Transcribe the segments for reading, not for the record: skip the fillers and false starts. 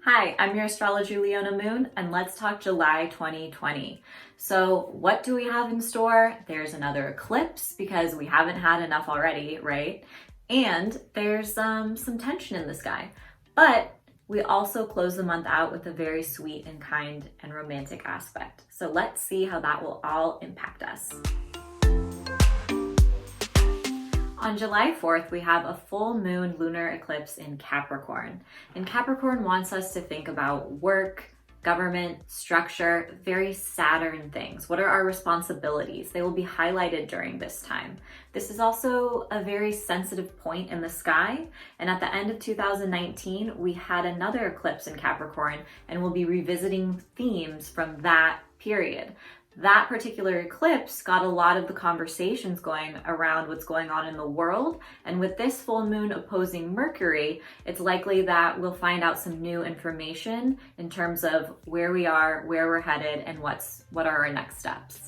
Hi, I'm your astrologer Leona Moon, and let's talk July 2020. So what do we have in store? There's another eclipse because we haven't had enough already, right? And there's some tension in the sky. But we also close the month out with a very sweet and kind and romantic aspect. So let's see how that will all impact us. On July 4th, we have a full moon lunar eclipse in Capricorn. And Capricorn wants us to think about work, government, structure, very Saturn things. What are our responsibilities? They will be highlighted during this time. This is also a very sensitive point in the sky. And at the end of 2019, we had another eclipse in Capricorn, and we'll be revisiting themes from that period. That particular eclipse got a lot of the conversations going around what's going on in the world. And with this full moon opposing Mercury, it's likely that we'll find out some new information in terms of where we are, where we're headed, and what are our next steps.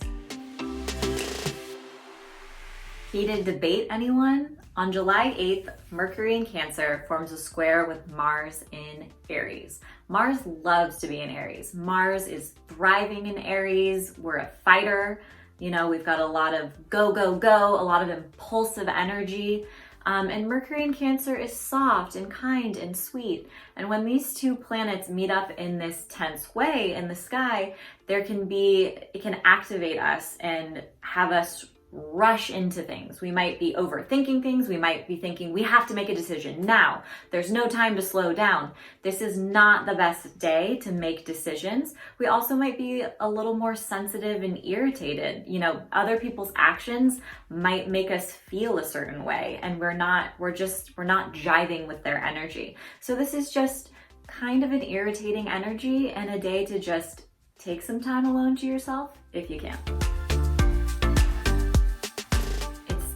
Heated debate, anyone? On July 8th, Mercury in Cancer forms a square with Mars in Aries. Mars loves to be in Aries. Mars is thriving in Aries. We're a fighter. We've got a lot of go, go, go, a lot of impulsive energy. And Mercury in Cancer is soft and kind and sweet. And when these two planets meet up in this tense way in the sky, it can activate us and have us rush into things. We might be overthinking things. We might be thinking we have to make a decision now. There's no time to slow down. This is not the best day to make decisions. We also might be a little more sensitive and irritated. Other people's actions might make us feel a certain way, and we're not jiving with their energy. So this is just kind of an irritating energy and a day to just take some time alone to yourself if you can.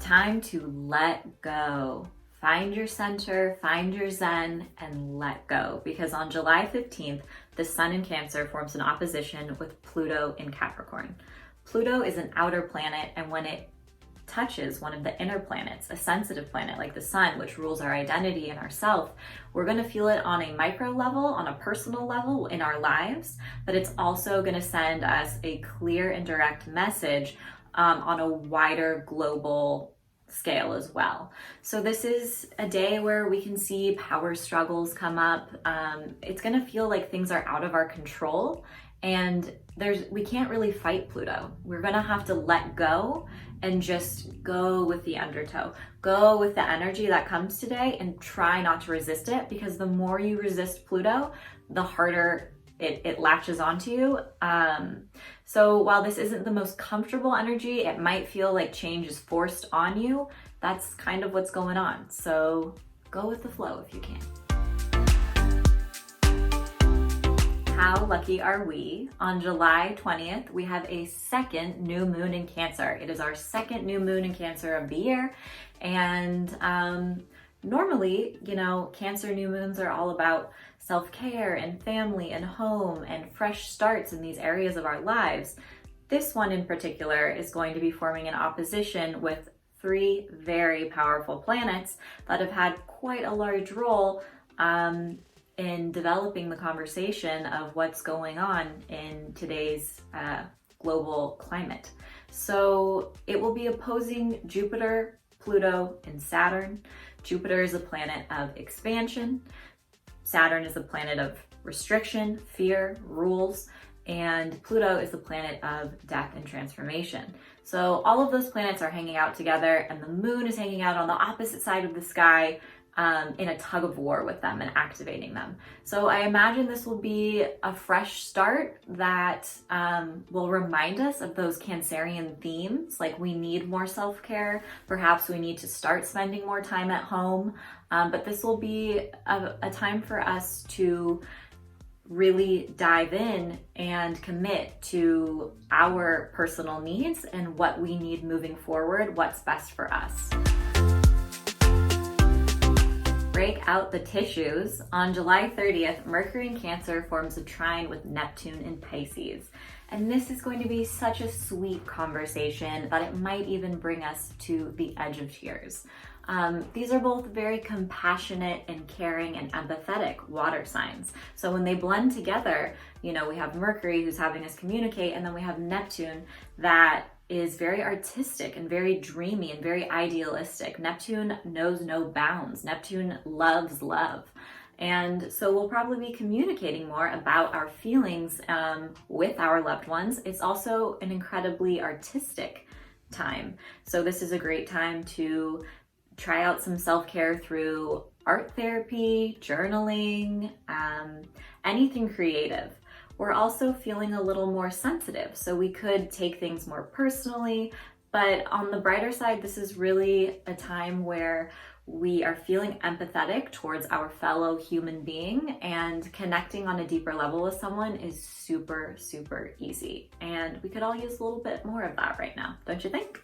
Time to let go. Find your center, find your zen, and let go. Because on July 15th, the Sun in Cancer forms an opposition with Pluto in Capricorn. Pluto is an outer planet, and when it touches one of the inner planets, a sensitive planet like the Sun, which rules our identity and our self, we're going to feel it on a micro level, on a personal level in our lives, but it's also going to send us a clear and direct message on a wider global scale as well. So this is a day where we can see power struggles come up. It's going to feel like things are out of our control, and we can't really fight Pluto. We're going to have to let go and just go with the undertow. Go with the energy that comes today and try not to resist it, because the more you resist Pluto, the harder it latches onto you. So while this isn't the most comfortable energy, it might feel like change is forced on you. That's kind of what's going on. So go with the flow if you can. How lucky are we? On July 20th, we have a second new moon in Cancer. It is our second new moon in Cancer of the year. And normally, Cancer new moons are all about self-care and family and home and fresh starts in these areas of our lives. This one in particular is going to be forming an opposition with three very powerful planets that have had quite a large role in developing the conversation of what's going on in today's global climate. So it will be opposing Jupiter, Pluto, and Saturn. Jupiter is a planet of expansion. Saturn is the planet of restriction, fear, rules, and Pluto is the planet of death and transformation. So all of those planets are hanging out together, and the moon is hanging out on the opposite side of the sky in a tug of war with them and activating them. So I imagine this will be a fresh start that will remind us of those Cancerian themes, like we need more self-care, perhaps we need to start spending more time at home, but this will be a time for us to really dive in and commit to our personal needs and what we need moving forward, what's best for us. Break out the tissues. On July 30th, Mercury in Cancer forms a trine with Neptune in Pisces. And this is going to be such a sweet conversation that it might even bring us to the edge of tears. These are both very compassionate and caring and empathetic water signs. So when they blend together, you know, we have Mercury who's having us communicate, and then we have Neptune that is very artistic and very dreamy and very idealistic. Neptune knows no bounds. Neptune loves love. And so we'll probably be communicating more about our feelings with our loved ones. It's also an incredibly artistic time. So this is a great time to try out some self-care through art therapy, journaling, anything creative. We're also feeling a little more sensitive, so we could take things more personally, but on the brighter side, this is really a time where we are feeling empathetic towards our fellow human being, and connecting on a deeper level with someone is super, super easy. And we could all use a little bit more of that right now, don't you think?